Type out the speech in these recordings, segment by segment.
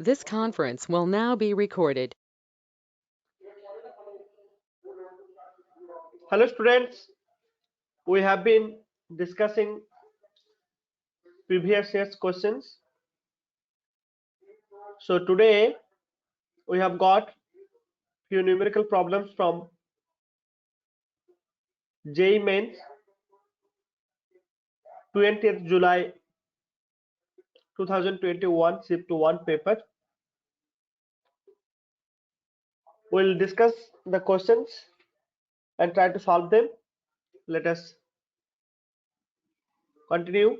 This conference will now be recorded. Hello students, we have been discussing previous year's questions. So today we have got few numerical problems from JEE Mains 20th July 2021 shift 1 paper. We'll discuss the questions and try to solve them. Let us continue.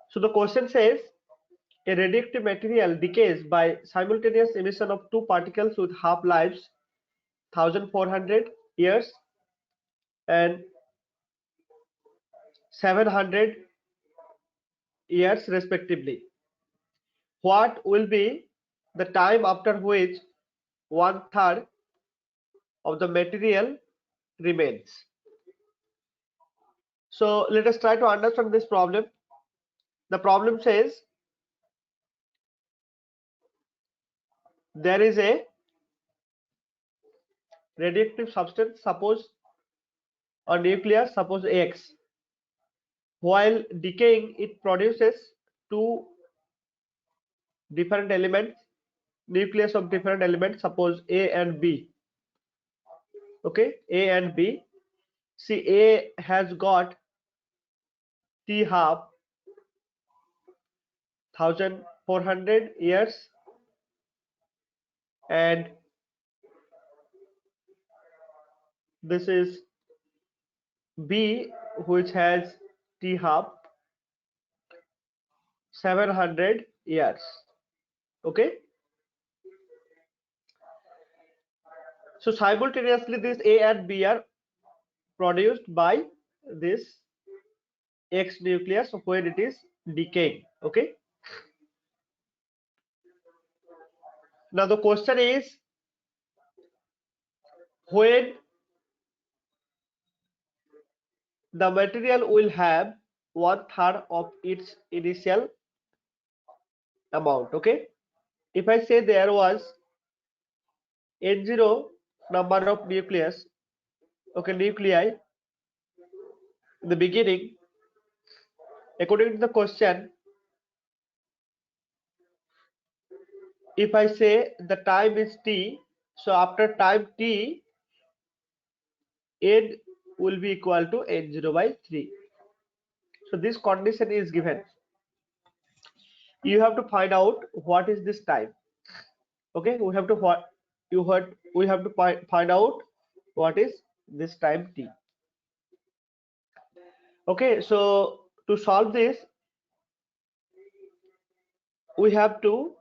So the question says a radioactive material decays by simultaneous emission of two particles with half-lives 1400 years and 700 years respectively. What will be the time after which 1/3 of the material remains? So let us try to understand this problem. The problem says there is a radioactive substance, suppose a nucleus, suppose X. While decaying, it produces two different elements, nucleus of different elements, suppose A and B. Okay, A and B. See, A has got T half 1400 years and this is B which has T half 700 years. Okay, so simultaneously this A and B are produced by this X nucleus when it is decaying. Okay, now the question is when the material will have 1/3 of its initial amount. Okay, if I say there was N0 number of nucleus, okay, nuclei in the beginning, according to the question, if I say the time is t, so after time t, n will be equal to n0 by 3. So this condition is given. You have to find out what is this time. Okay, we have to find out what is this time t. Okay, so to solve this, we have to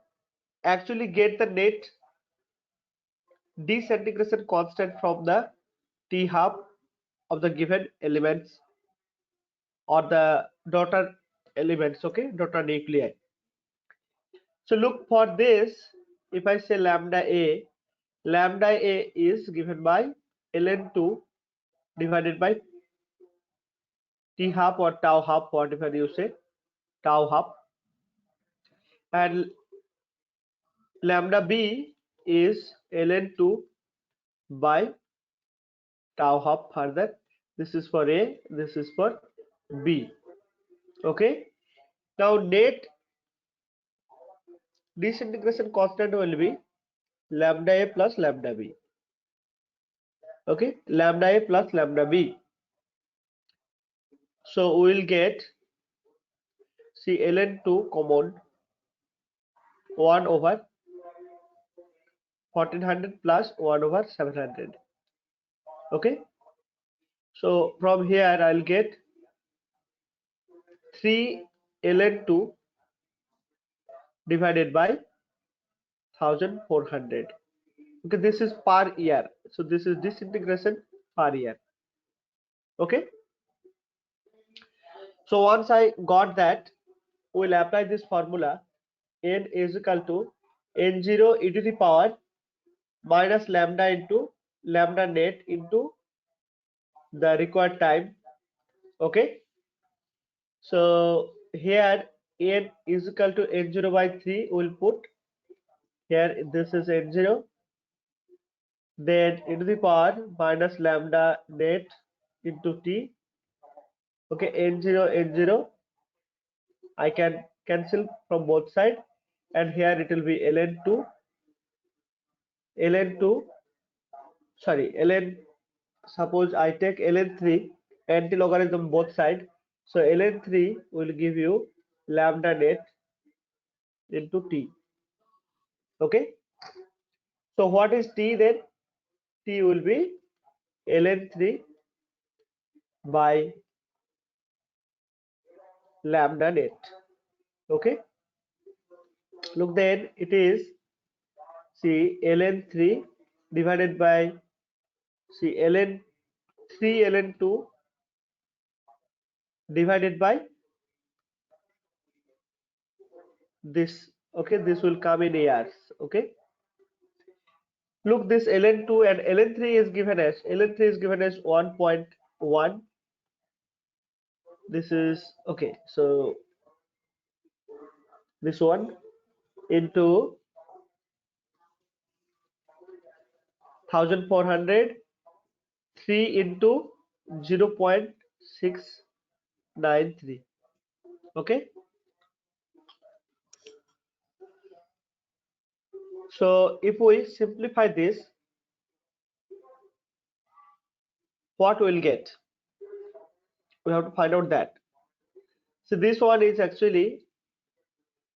actually get the net disintegration constant from the T half of the given elements or the daughter elements, okay, daughter nuclei. So look for this. If I say lambda A is given by ln2 divided by T half or tau half, whatever you say, tau half, and lambda B is ln2 by tau half further. This is for A, this is for B. Okay, now net disintegration constant will be lambda A plus lambda B. Okay, lambda A plus lambda B. So we will get C ln2 common 1 over 1400 plus 1 over 700. Okay, so from here I'll get 3 ln2 divided by 1400. Okay, this is per year, so this is disintegration per year. Okay, so once I got that, we'll apply this formula. N is equal to n0 e to the power minus lambda into lambda net into the required time. Okay, so here n is equal to n0 by 3. We'll put here, this is n0, then into the power minus lambda net into t. Okay, n0 n0 I can cancel from both sides, and here it will be ln2 sorry ln, suppose I take ln3 anti-logarithm both sides, so ln3 will give you lambda net into t. Okay, so what is t then? T will be ln3 by lambda net. Okay, look, then it is, see, ln3 divided by, see, ln3 ln2 divided by this. Okay, this will come in ARs. Okay, look, this ln2 and ln3 is given as 1.1. This is okay, so this one into 1400, 3 into 0.693. Okay, so if we simplify this, what we'll get? We have to find out that. So this one is actually,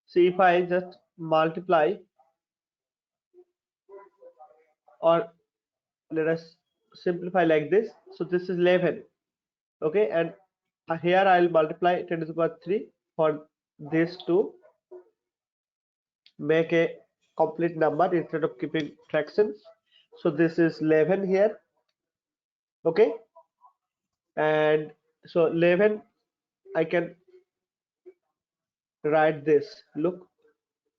see, if I just multiply, or let us simplify like this. So this is 11. Okay, and here I'll multiply 10 to the power 3 for this to make a complete number instead of keeping fractions. So this is 11 here. Okay, and so 11 I can write this, look.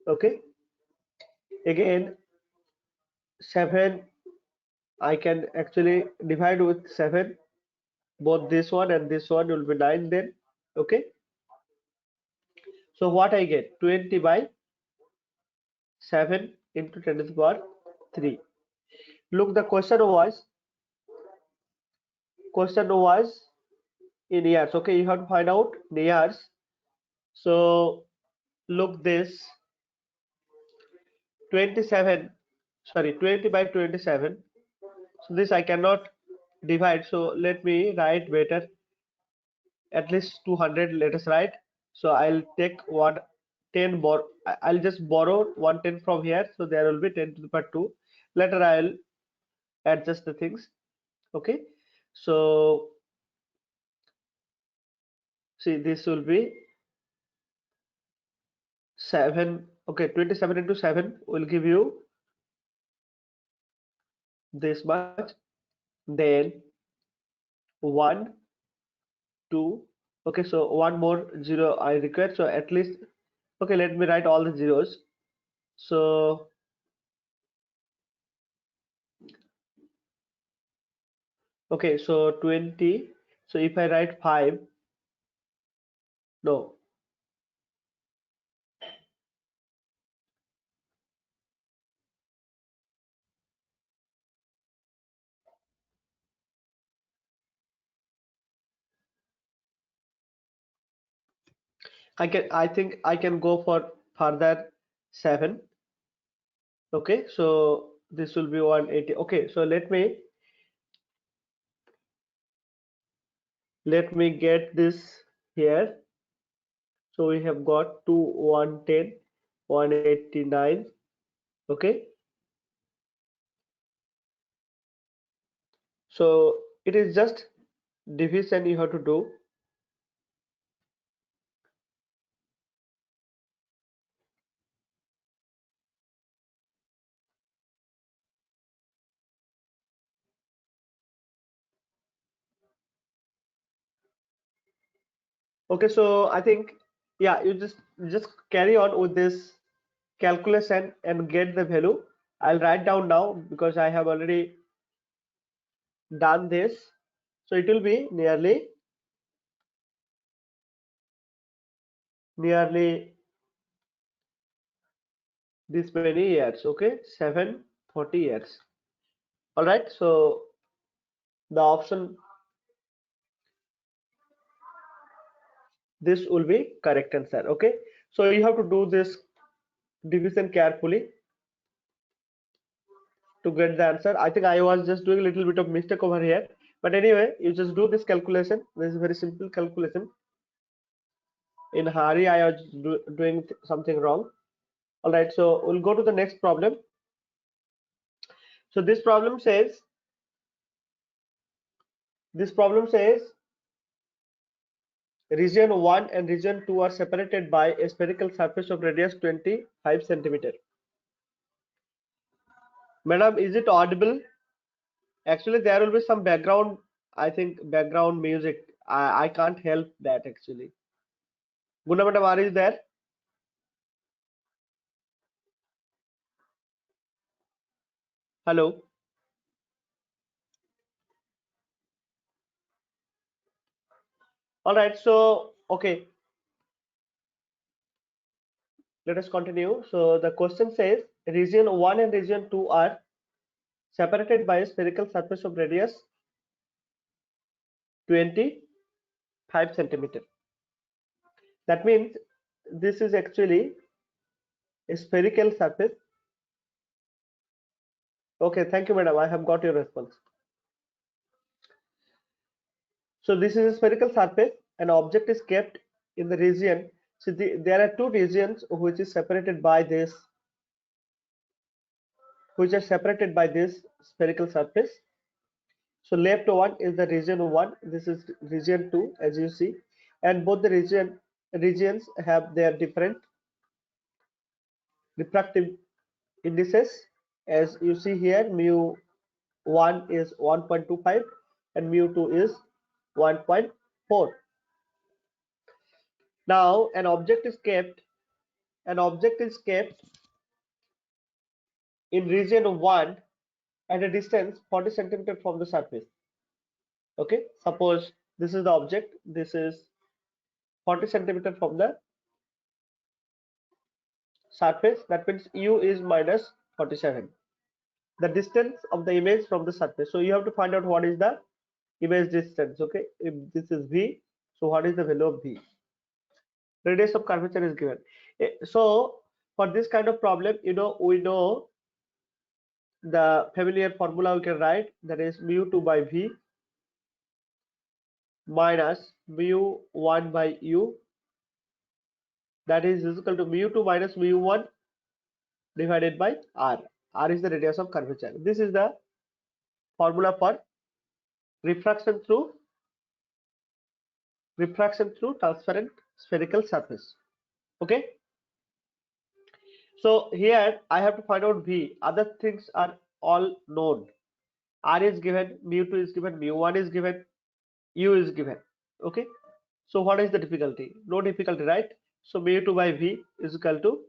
Okay, again 7 I can actually divide with 7, both this one and this one will be 9 then. Okay, so what I get, 20 by 7 into 10 to the power 3. Look, the question was in years. Okay, you have to find out the years. So look, this 27, sorry, 20 by 27. So this I cannot divide, so let me write better, at least 200 let us write. So I'll take 110, I'll just borrow 110 from here, so there will be 10 to the power 2. Later I'll adjust the things. Okay, so see, this will be 7. Okay, 27 into 7 will give you this much, then 1 2. Okay, so one more zero I require, so at least, okay, let me write all the zeros. So okay, so 20, so if I write 5, no, I think I can go for further 7. Okay, so this will be 180. Okay, so let me get this here. So we have got 2, 110, 189. Okay, so it is just division you have to do. Okay, so I think, yeah, you just carry on with this calculation and get the value. I'll write down now because I have already done this. So it will be nearly this many years. Okay, 740 years. All right. So the option this will be correct answer. Okay. So you have to do this division carefully to get the answer. I think I was just doing a little bit of mistake over here. But anyway, you just do this calculation. This is very simple calculation. In hurry, I was doing something wrong. All right, so we'll go to the next problem. So this problem says region 1 and region 2 are separated by a spherical surface of radius 25 centimeter. Madam, is it audible? Actually, there will be some background, I think, background music. I can't help that actually. Guna madam, are you there? Hello. All right, so okay, let us continue. So the question says region 1 and region 2 are separated by a spherical surface of radius 25 centimeter. That means this is actually a spherical surface. Okay, thank you, madam. I have got your response. So this is a spherical surface. An object is kept in the region. So there are two regions which is separated by this, which are separated by this spherical surface. So left one is the region 1, this is region 2 as you see, and both the regions have their different refractive indices. As you see here, mu1 is 1.25 and mu2 is 1.4. Now an object is kept in region 1 at a distance 40 centimeter from the surface. Okay, suppose this is the object, this is 40 centimeter from the surface. That means u is minus 47, the distance of the image from the surface. So you have to find out what is the image distance. Okay, if this is v, so what is the value of v? Radius of curvature is given. So for this kind of problem, we know the familiar formula we can write, that is mu2 by v minus mu1 by u, that is equal to mu2 minus mu1 divided by r. R is the radius of curvature. This is the formula for refraction through transparent spherical surface. Okay, so here I have to find out v. Other things are all known. R is given, mu2 is given, mu1 is given, u is given. Okay, so what is the difficulty? No difficulty, right? So mu2 by v is equal to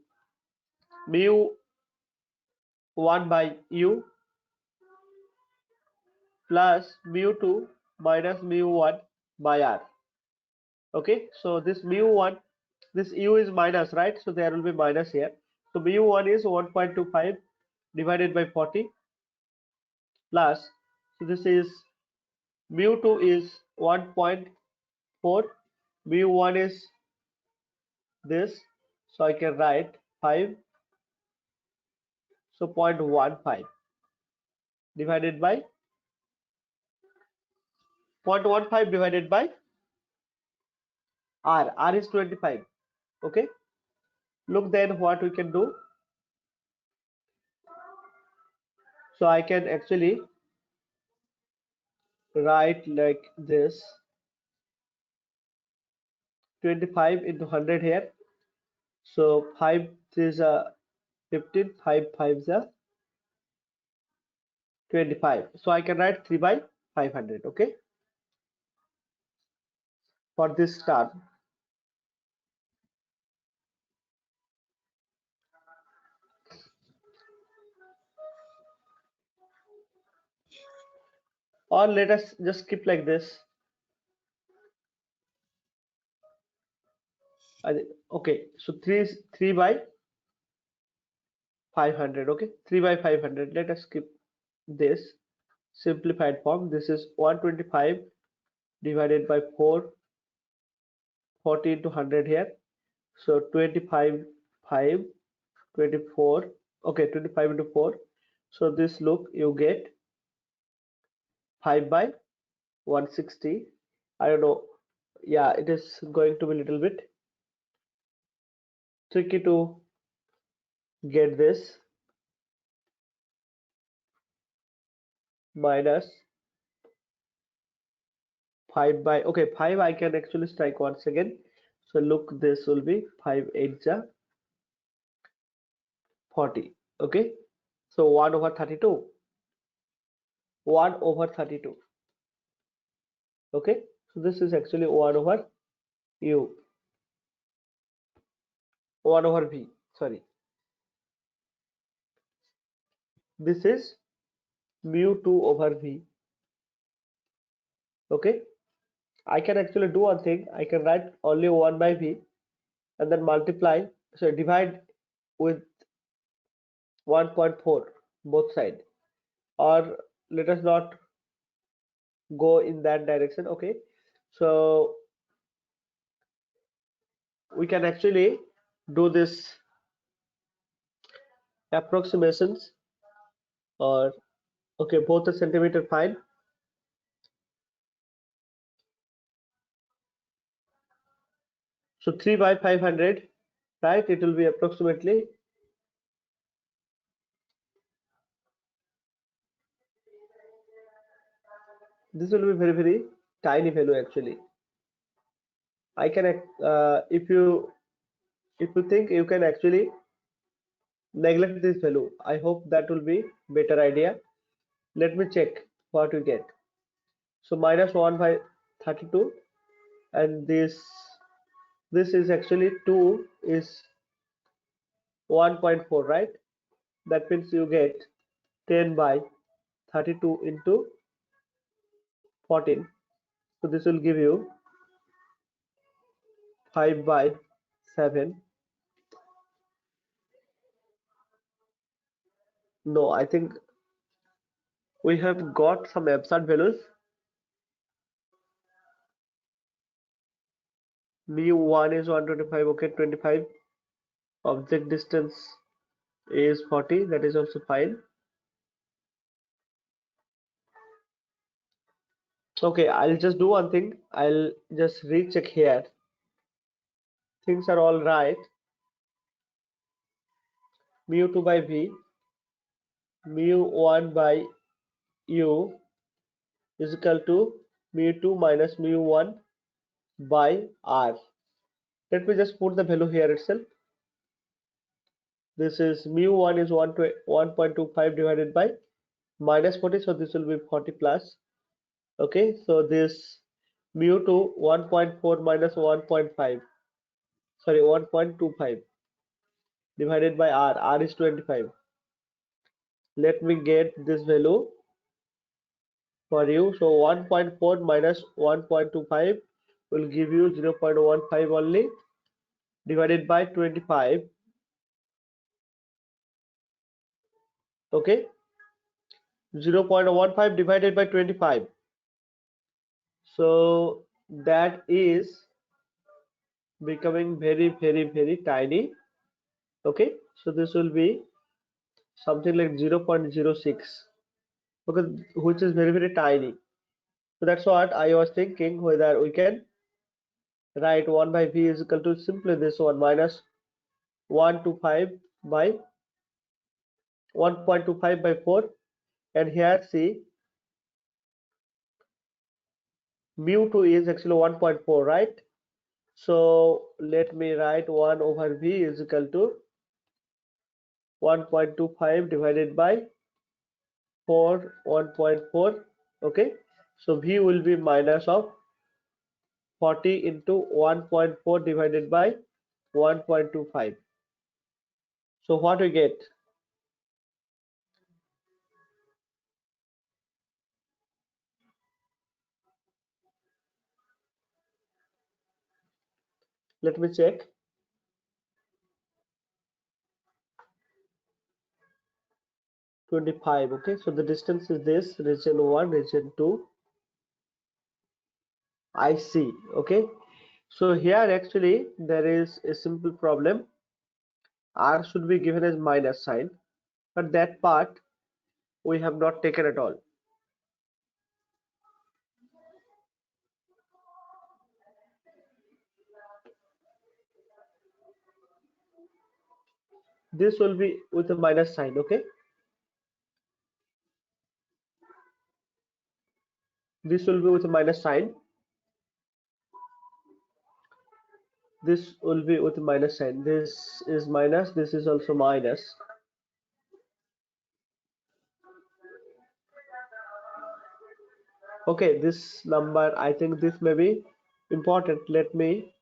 mu1 by u plus mu2 minus mu1 by r. Okay, so this mu1, this u is minus, right? So there will be minus here. So mu1 is 1.25 divided by 40 plus, so this is mu2 is 1.4, mu1 is this, so I can write 5, so 0.15 divided by 0.15 divided by r is 25. Okay, look then what we can do. So I can actually write like this, 25 into 100 here. So 5 is a 15, 5 5 is a 25. So I can write 3 by 500. Okay, for this term. Or let us just skip like this. Okay, so 3 by 500. Okay, 3 by 500. Let us skip this simplified form. This is 125 divided by 4, 40 into 100 here. So 25, 5, 24. Okay, 25 into 4. So this look, you get 5 by 160. I don't know. Yeah, it is going to be a little bit tricky to get this. Minus 5 by, okay, 5 I can actually strike once again. So look, this will be 5 8 ja 40. Okay, so 1 over 32. 1 over 32. Okay, so this is actually 1 over u, 1 over v, sorry. This is mu 2 over v. Okay, I can actually do one thing. I can write only 1 by v and then multiply, so divide with 1.4 both side, or let us not go in that direction. Okay, so we can actually do this approximations, or okay, both the centimeter fine. So 3 by 500, right? It will be approximately, this will be very tiny value actually. I can if you think you can actually neglect this value, I hope that will be better idea. Let me check what we get. So minus 1 by 32, and this is actually 2 is 1.4, right? That means you get 10 by 32 into 14. So this will give you 5 by 7. No, I think we have got some absurd values. Mu1 is 125. Okay, 25. Object distance is 40. That is also fine. Okay, I'll just do one thing. I'll just recheck here. Things are all right. Mu2 by v, mu1 by u is equal to mu2 minus mu1 by r. Let me just put the value here itself. This is mu1 is 1.25 divided by minus 40, so this will be 40 plus. Okay, so this mu2 1.4 minus 1.5, sorry, 1.25 divided by r is 25. Let me get this value for you. So 1.4 minus 1.25 will give you 0.15 only, divided by 25. Okay, 0.15 divided by 25. So that is becoming very tiny. Okay, so this will be something like 0.06. Okay, which is very tiny. So that's what I was thinking, whether we can write 1 by v is equal to simply this one minus 125 by 1.25 by 4, and here see mu2 is actually 1.4, right? So let me write 1 over v is equal to 1.25 divided by 4, 1.4. Okay, so v will be minus of 40 into 1.4 divided by 1.25. So what we get? Let me check. 25. Okay, so the distance is this, region 1, region 2, I see. Okay, so here actually there is a simple problem. R should be given as minus sign, but that part we have not taken at all. This will be with a minus sign. Okay, this will be with a minus sign. This will be with a minus sign. This is minus, this is also minus. Okay, this number, I think this may be important. Let me.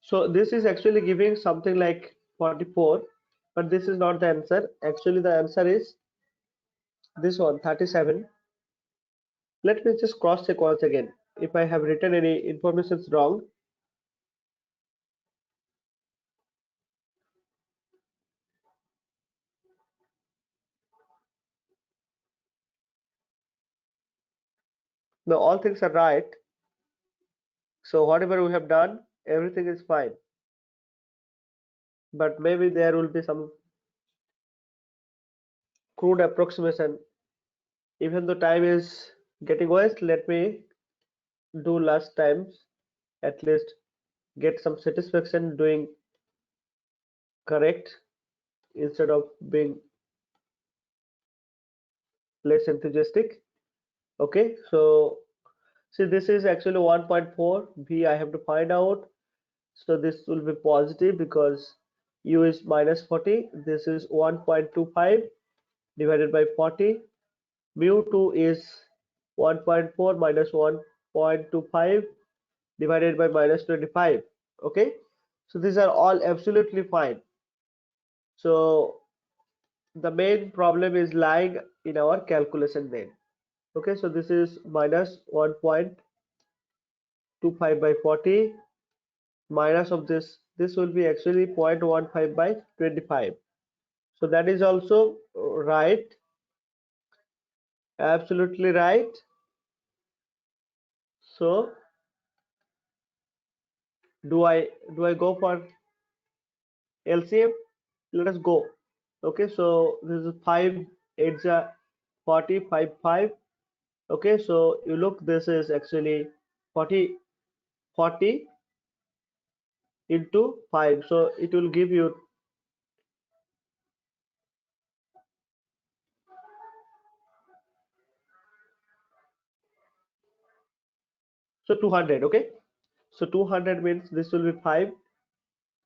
So this is actually giving something like 44, but this is not the answer. Actually, the answer is this one, 37. Let me just cross check once again. If I have written any information wrong, no, all things are right. So whatever we have done, everything is fine. But maybe there will be some crude approximation. Even though time is getting waste, let me do last times, at least get some satisfaction doing correct instead of being less enthusiastic. Okay, so see, this is actually 1.4 v I have to find out. So this will be positive because u is minus 40. This is 1.25 divided by 40. Mu 2 is 1.4 minus 1.25 divided by minus 25. Okay, so these are all absolutely fine. So the main problem is lying in our calculation then. Okay, so this is minus 1.25 by 40, minus of this will be actually 0.15 by 25. So that is also right, absolutely right. So do I go for LCM? Let us go. Okay, so this is 5 8 40 5 5. Okay, so you look, this is actually 40 40 into 5, so it will give you, so 200. Okay, so 200 means this will be 5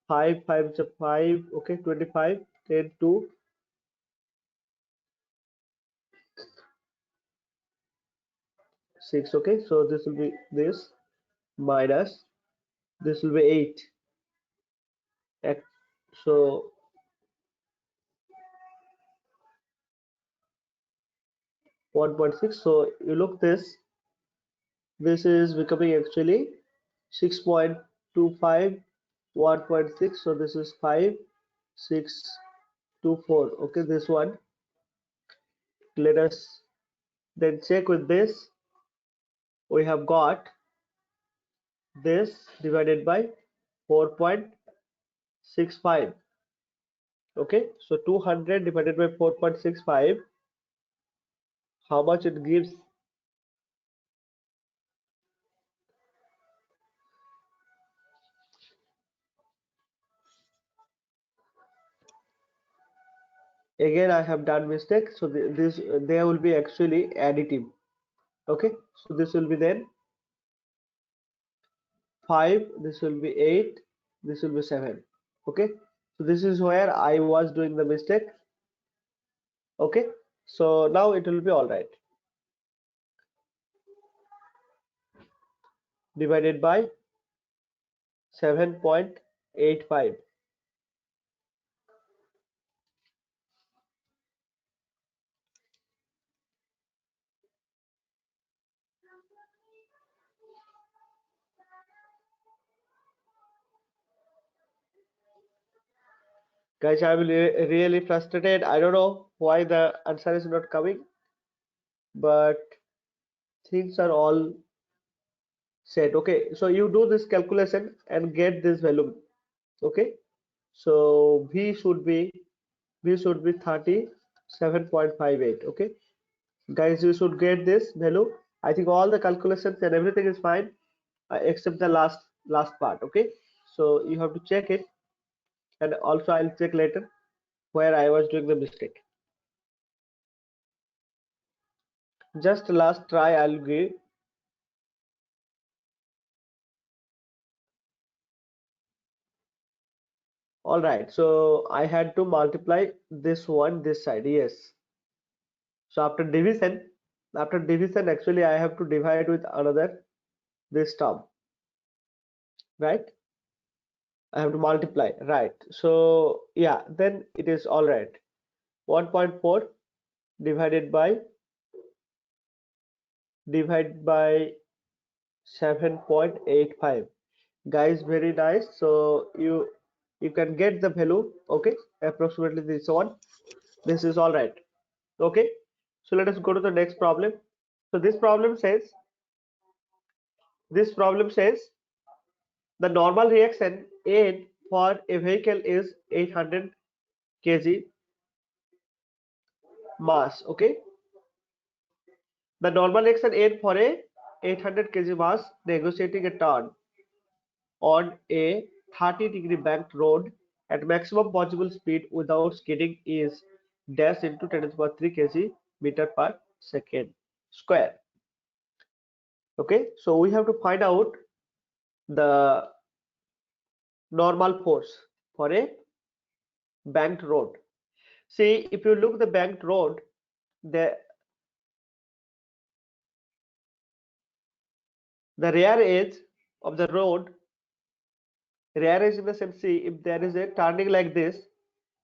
5 5 is 5. Okay, 25 10 2 6. Okay, so this will be this minus this will be 8. So 1.6. So you look, this is becoming actually 6.25 1.6. So this is 5 6 2 4. Okay, this one. Let us then check with this. We have got this divided by 4.65. Okay, so 200 divided by 4.65, how much it gives? Again, I have done mistake, so this there will be actually additive. Okay, so this will be then 5, this will be 8, this will be 7. Okay, so this is where I was doing the mistake. Okay, so now it will be all right. Divided by 7.85. Guys, I'm really frustrated. I don't know why the answer is not coming, but things are all set. Okay, so you do this calculation and get this value. Okay, so V should be 37.58. Okay, guys, you should get this value. I think all the calculations and everything is fine, except the last part. Okay, so you have to check it, and also I'll check later where I was doing the mistake. Just last try I'll give. All right, so I had to multiply this one this side. Yes. So after division, actually I have to divide with another this term, right? I have to multiply, right? So yeah, then it is all right. 1.4 divided by 7.85. Guys, very nice. So you can get the value. Okay, approximately this one. This is all right. Okay, so let us go to the next problem. So this problem says the normal reaction aid for a vehicle is 800 kg mass. Okay, the normal reaction aid for a 800 kg mass negotiating a turn on a 30-degree banked road at maximum possible speed without skidding is dash into 10 to the power 3 kg meter per second square. Okay, so we have to find out the normal force for a banked road. See, if you look the banked road, the rear edge of the road, rear edge in the sense, see, if there is a turning like this,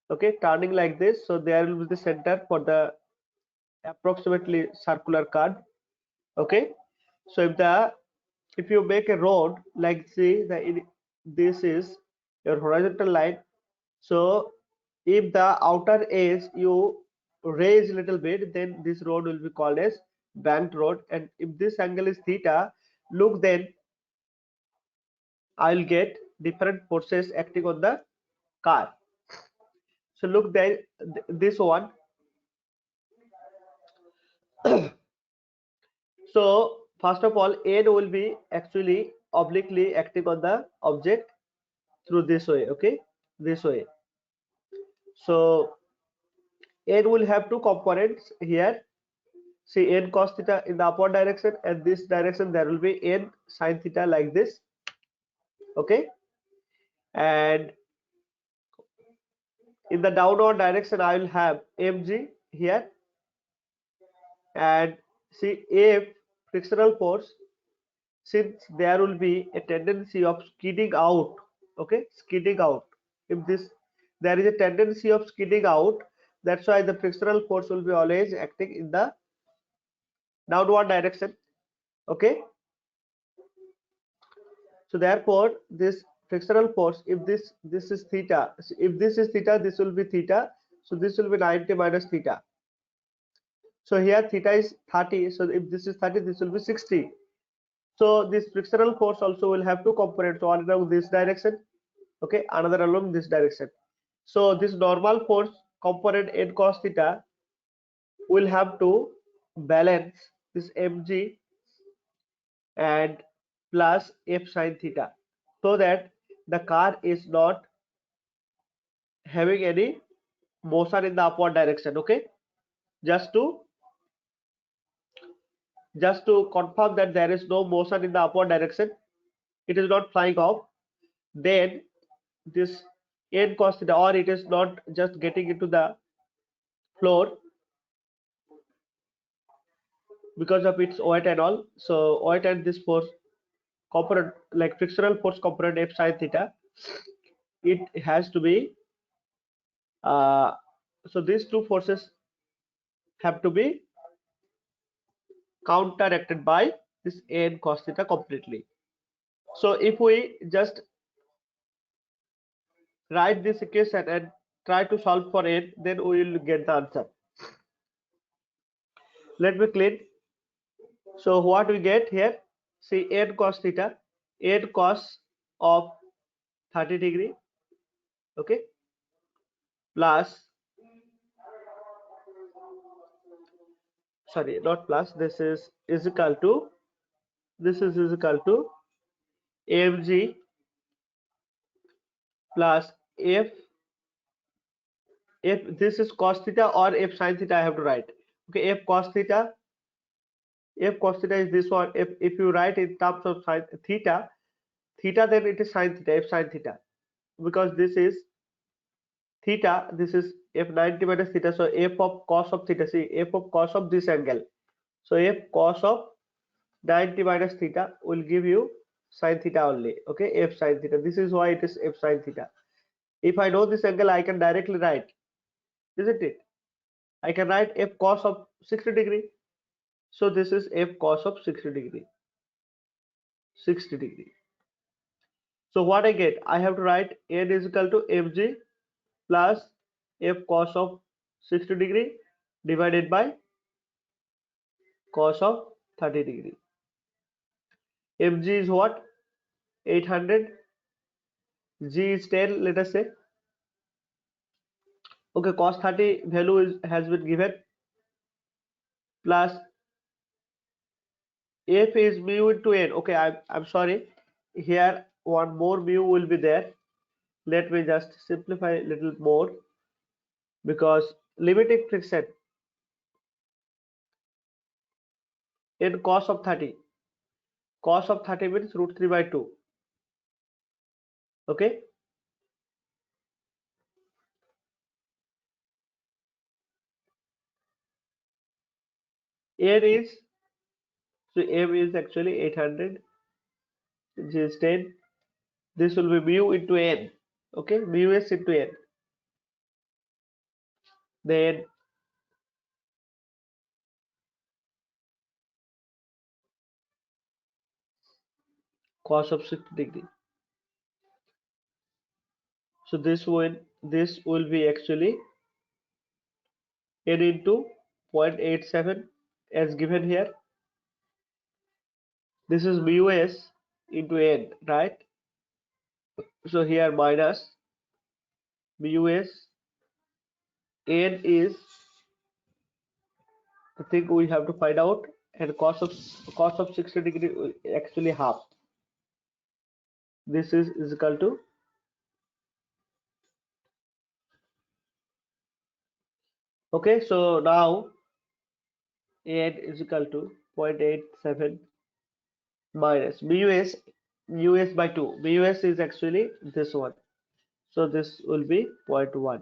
okay, turning like this, so there will be the center for the approximately circular curve. Okay, so if you make a road like, see, this is your horizontal line. So if the outer edge you raise a little bit, then this road will be called as banked road. And if this angle is theta, look, then I'll get different forces acting on the car. So look there, this one. So first of all, N will be actually obliquely acting on the object through this way. Okay, this way. So N will have two components here. See, N cos theta in the upward direction, and this direction there will be N sin theta like this. Okay, and in the downward direction I will have mg here, and see, if frictional force, since there will be a tendency of skidding out. Okay, skidding out, if there is a tendency of skidding out, that's why the frictional force will be always acting in the downward direction. Okay, so therefore this frictional force, if this is theta, if this is theta, this will be theta, so this will be 90 minus theta. So here theta is 30, so if this is 30, this will be 60. So this frictional force also will have two components, one along this direction, okay, another along this direction. So this normal force component n cos theta will have to balance this mg and plus f sin theta, so that the car is not having any motion in the upward direction. Okay, just to confirm that there is no motion in the upward direction, it is not flying off, then this n cos theta, or it is not just getting into the floor because of its weight and all. So weight and this force component, like frictional force component f sin theta, it has to be so these two forces have to be counteracted by this n cos theta completely. So if we just write this equation and try to solve for n, then we will get the answer. Let me clean. So what we get here, see n cos theta, n cos of 30 degree, okay, plus, sorry, not plus, this is equal to, this is equal to mg plus f, this is cos theta or f sin theta I have to write. Okay, f cos theta is this one. If you write in terms of sin theta, then it is sin theta, f sin theta, because this is theta, this is f 90 minus theta, so f of cos of theta, see f of cos of this angle, so f cos of 90 minus theta will give you sin theta only. Okay, f sin theta, this is why it is f sin theta. If I know this angle, I can directly write, isn't it? I can write f cos of 60 degree, so this is f cos of 60 degree. So what I get, I have to write n is equal to mg plus f cos of 60 degree divided by cos of 30 degree. Mg is what? 800. G is 10, let us say. Okay, cos 30 value has been given, plus f is mu into n. Okay, I'm sorry, here one more mu will be there. Let me just simplify a little more, because limiting friction in cos of 30, means root 3 by 2. Okay, n is, so m is actually 800, G is 10, this will be mu into n. Okay, mu s into n, then cos of 60 degree. So this will be actually n into 0.87 as given here. This is mu s into n, right? So here minus mu s, n is the thing we have to find out, and cos of 60 degree actually half. This is equal to, okay, so now n is equal to 0.87 minus mu s by 2. Mu s is actually this one, so this will be 0.1.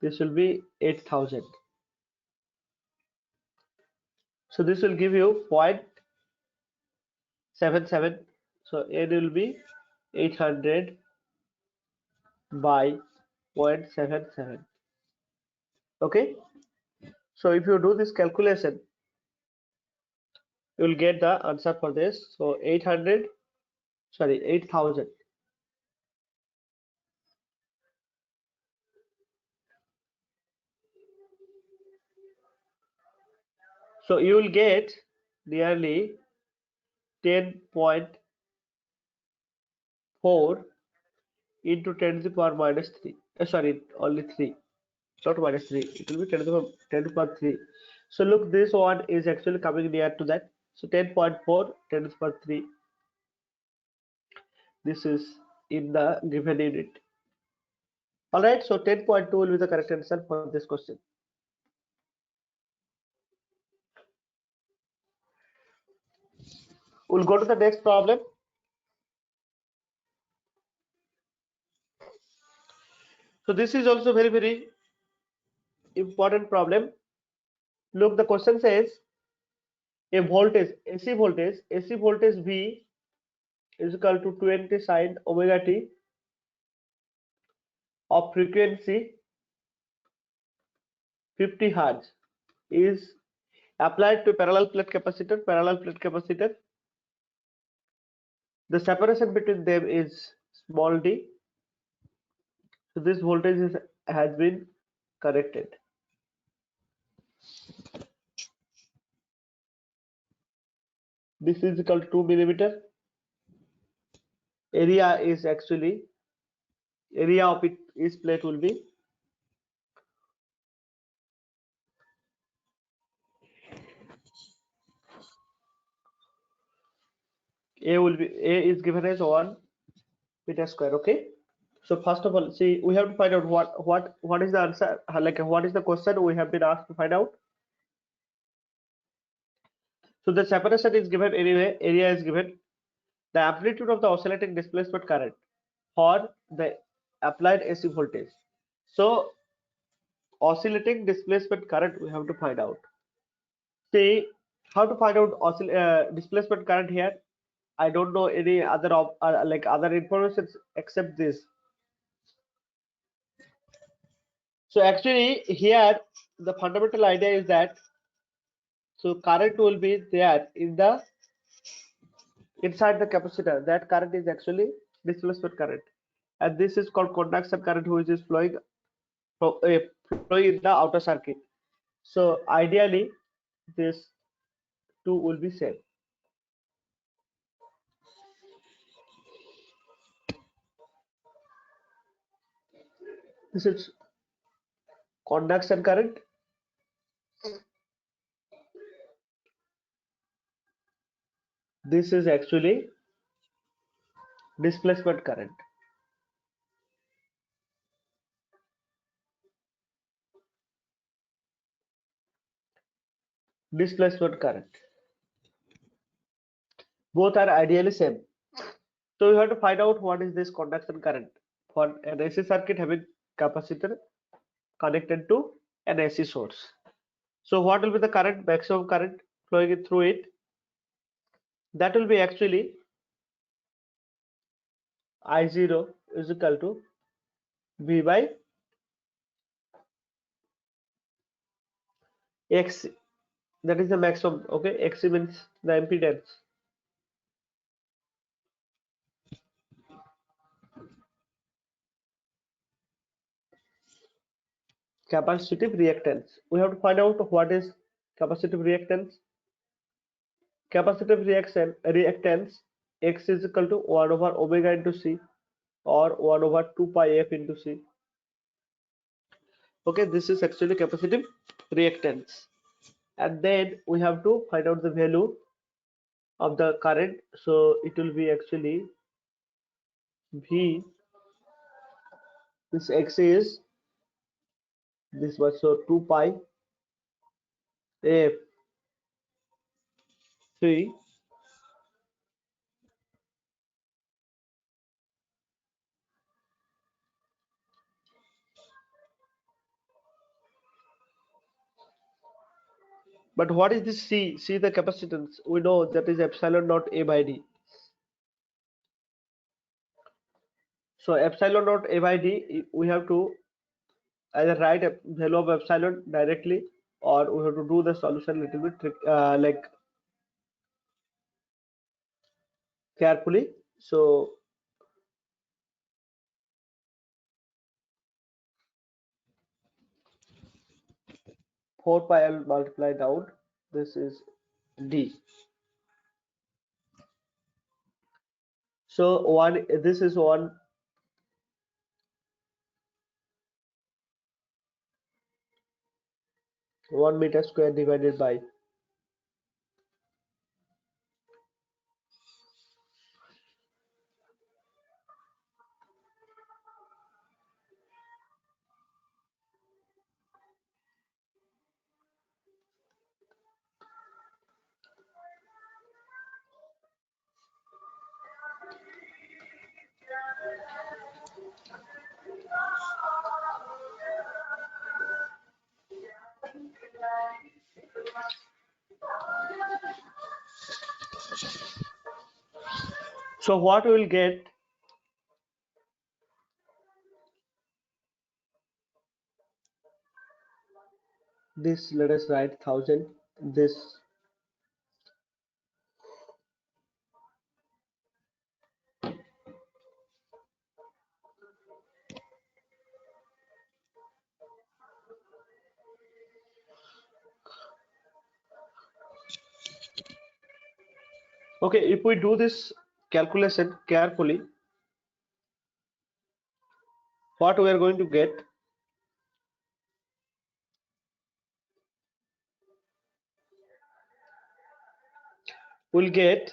This will be 8000. So this will give you 0.77. So n will be 800 by 0.77. Okay. So if you do this calculation, you will get the answer for this. So 800, sorry, 8000. So you will get nearly 10.4 into 10 to the power minus 3. Sorry, only 3, not minus 3. It will be 10 to the power 3. So look, this one is actually coming near to that. So 10.4, 10 to the power 3. This is in the given unit. Alright, so 10.2 will be the correct answer for this question. We'll go to the next problem. So this is also very important problem. Look, the question says a voltage, AC voltage V is equal to 20 sine omega t of frequency 50 Hz is applied to parallel plate capacitor. The separation between them is small d. So this voltage has been connected. This is equal to 2 millimeter. Area is actually area of each plate will be A is given as 1 meter square. Okay. So first of all, see, we have to find out what is the answer, like what is the question we have been asked to find out. So the separation is given anyway, area is given, the amplitude of the oscillating displacement current for the applied AC voltage. So oscillating displacement current we have to find out. See, how to find out displacement current here? I don't know any other like other information except this. So actually here the fundamental idea is that so current will be there in the inside the capacitor. That current is actually displacement current, and this is called conduction current, which is flowing in the outer circuit. So ideally, this two will be same. This is conduction current. This is actually displacement current. Displacement current. Both are ideally same. So you have to find out what is this conduction current for an AC circuit having capacitor connected to an AC source. So what will be the current, maximum current flowing through it? That will be actually I0 is equal to V by X. That is the maximum. Okay, X means the impedance. Capacitive reactance. We have to find out what is capacitive reactance. Capacitive reactance X is equal to 1 over omega into C or 1 over 2 pi F into C. Okay, this is actually capacitive reactance. And then we have to find out the value of the current. So it will be actually V, this X is this was so 2 pi F 3. But what is this C? See the capacitance. We know that is epsilon naught A by D. So epsilon naught A by D, we have to either write a value of epsilon directly, or we have to do the solution little bit like carefully. So 4 pi L multiply down. This is D. So this is 1 meter square divided by. So what we will get, this let us write 1000, this Okay, if we do this calculation carefully, what we are going to get, we'll get,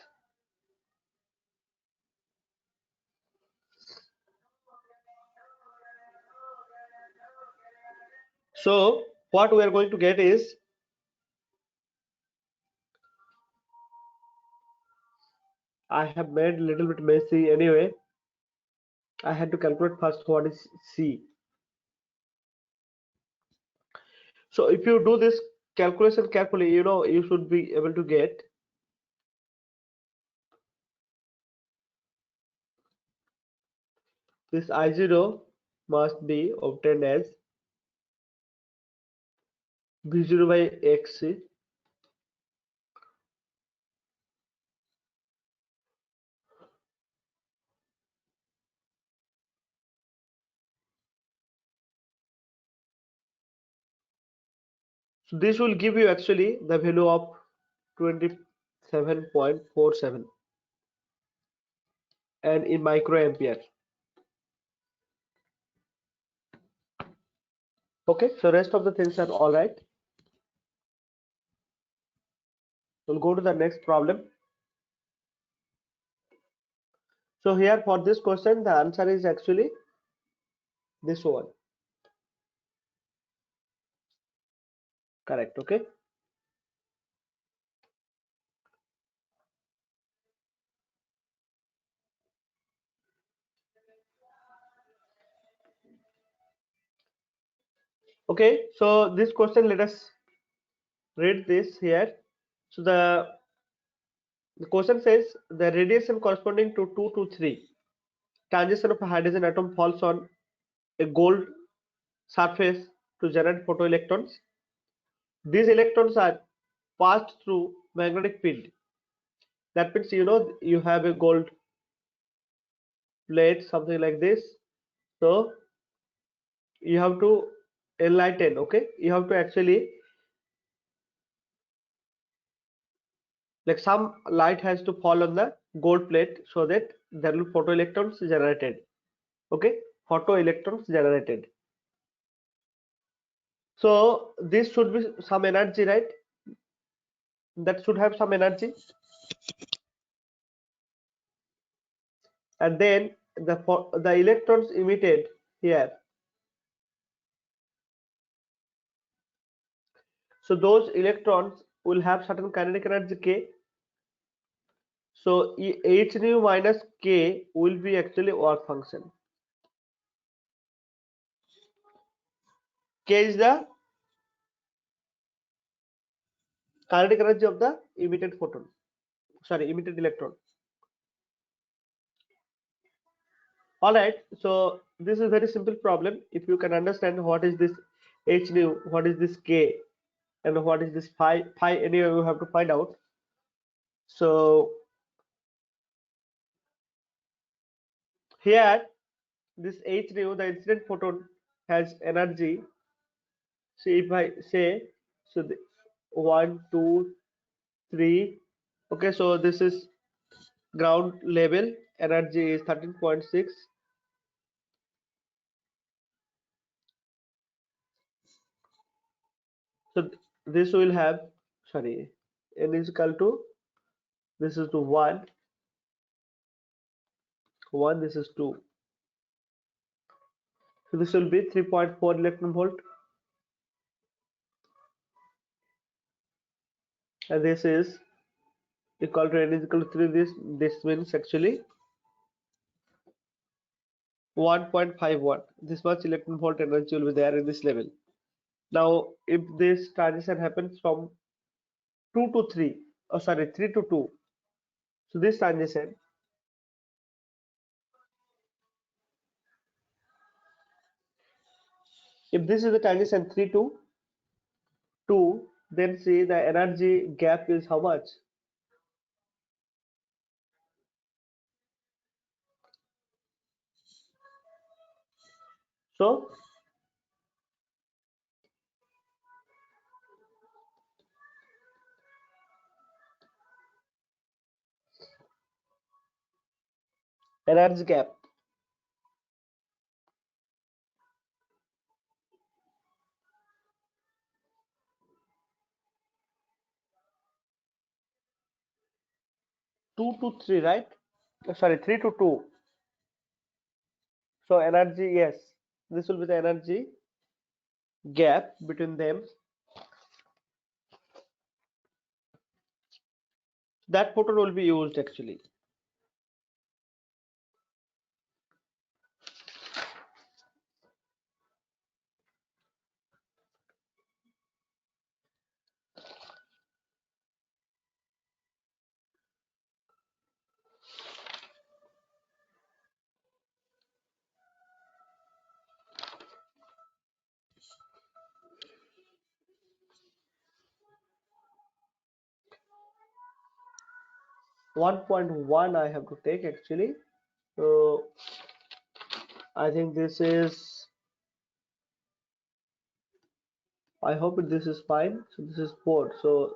so what we are going to get is, I have made a little bit messy anyway. I had to calculate first what is C. So if you do this calculation carefully, you should be able to get this I0 must be obtained as V0 by XC. So this will give you actually the value of 27.47 and in microampere. Okay, so rest of the things are all right. We'll go to the next problem. So here for this question, the answer is actually this one. Correct, okay? Okay, so this question, let us read this here. So the question says the radiation corresponding to 2 to 3 transition of a hydrogen atom falls on a gold surface to generate photoelectrons. These electrons are passed through magnetic field. That means you have a gold plate, something like this. So you have to enlighten, okay? You have to actually, like, some light has to fall on the gold plate so that there will be photoelectrons generated. Okay, photoelectrons generated. So this should be some energy, right? That should have some energy, and then the electrons emitted here. So those electrons will have certain kinetic energy K. So H nu minus K will be actually work function. K is the kinetic energy of the emitted photon. Sorry, emitted electron. All right. So this is a very simple problem. If you can understand what is this H nu, what is this K, and what is this phi. Phi anyway you have to find out. So here this H nu, the incident photon has energy. See if I say so, 1, 2, 3. Okay, so this is ground level. Energy is 13.6. So this will have, sorry, n is equal to, this is to 1, 1. This is 2. So this will be 3.4 electron volt, and this is equal to n is equal to 3. This means actually 1.51. This much electron volt energy will be there in this level. Now, if this transition happens from 2 to 3, oh sorry, 3 to 2, so this transition, if this is the transition 3 to 2, then see the energy gap is how much? So energy gap. Two to three, right? Sorry, 3 to 2. So energy, yes, this will be the energy gap between them. That photon will be used actually. 1.1 I have to take actually. So I think this is, I hope this is fine. So this is 4. So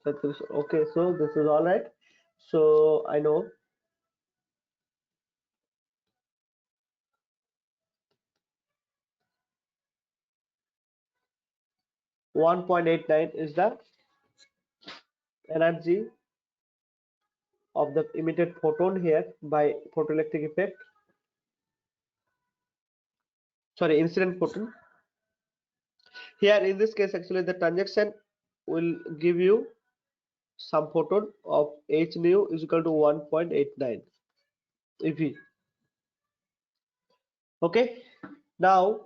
that is okay. So this is all right. So I know 1.89 is the energy of the emitted photon here by photoelectric effect. Sorry, incident photon. Here in this case, actually the transaction will give you some photon of h nu is equal to 1.89 eV. Okay. Now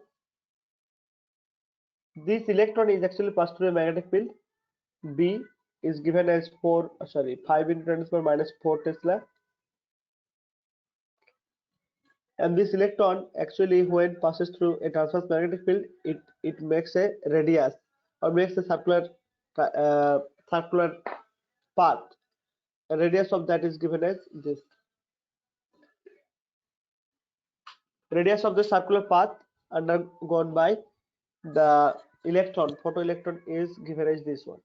this electron is actually passed through a magnetic field. B is given as 5 into 10 to the power minus 4 Tesla. And this electron actually when passes through a transverse magnetic field, it makes a radius or makes a uh, circular path. A radius of that is given as this. Radius of the circular path undergone by the electron, photoelectron, is given as this one.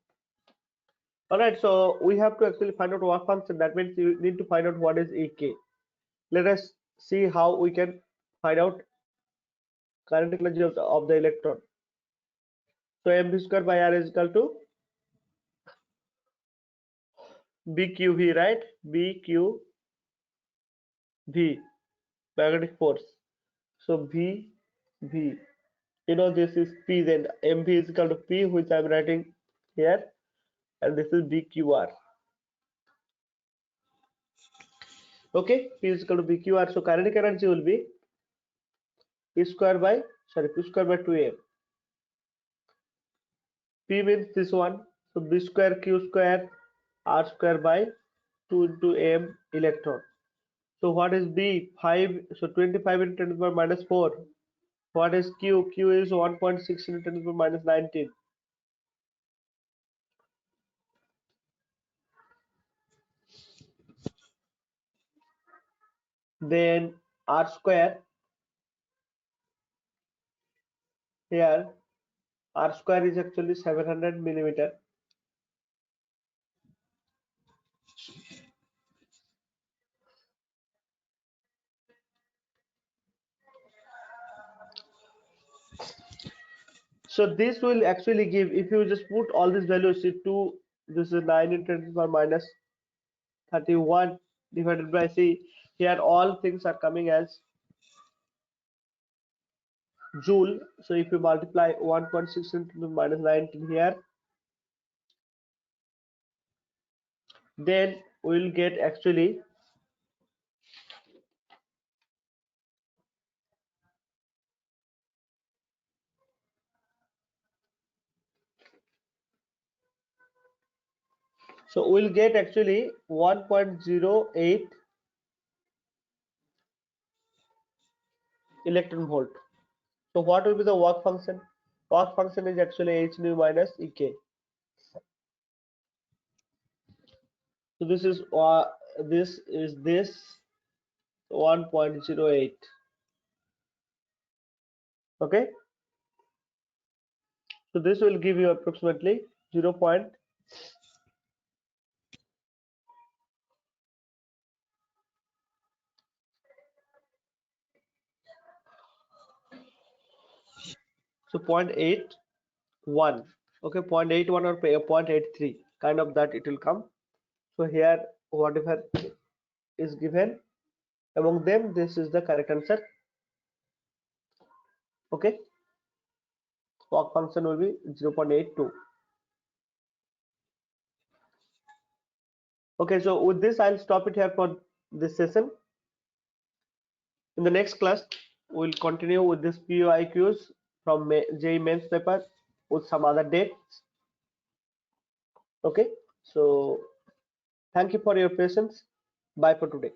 Alright, so we have to actually find out work function. That means you need to find out what is EK. Let us see how we can find out kinetic energy of the electron. So mv square by r is equal to bqv, right? bqv, magnetic force. So v, you know this is p, then mv is equal to p, which I'm writing here, and this is bqr. Okay, p is equal to bqr. So kinetic energy will be p square by, p square by 2m. P means this one, so b square q square r square by 2 into m electron. So what is b? 5. So 25 into 10 to the power minus 4. What is q? Q is 1.6 into 10 to the power minus 19. Then r square, here r square is actually 700 millimeter. So this will actually give, if you just put all these values, see 2, this is 9 into 10 to the power minus 31 divided by c. Here all things are coming as joule. So if you multiply 1.6 into the minus 19 here, then we will get actually, so we'll get actually 1.08 electron volt. So what will be the work function? Work function is actually h nu minus ek. So this is this 1.08. Okay, so this will give you approximately 0. 0. 0.08. So 0.81, okay, 0.81 or 0.83, kind of that it will come. So here whatever is given among them, this is the correct answer. Okay, work function will be 0.82. Okay, so with this I'll stop it here for this session. In the next class we'll continue with this POIQs from JEE Mains paper with some other dates. Okay, so thank you for your patience. Bye for today.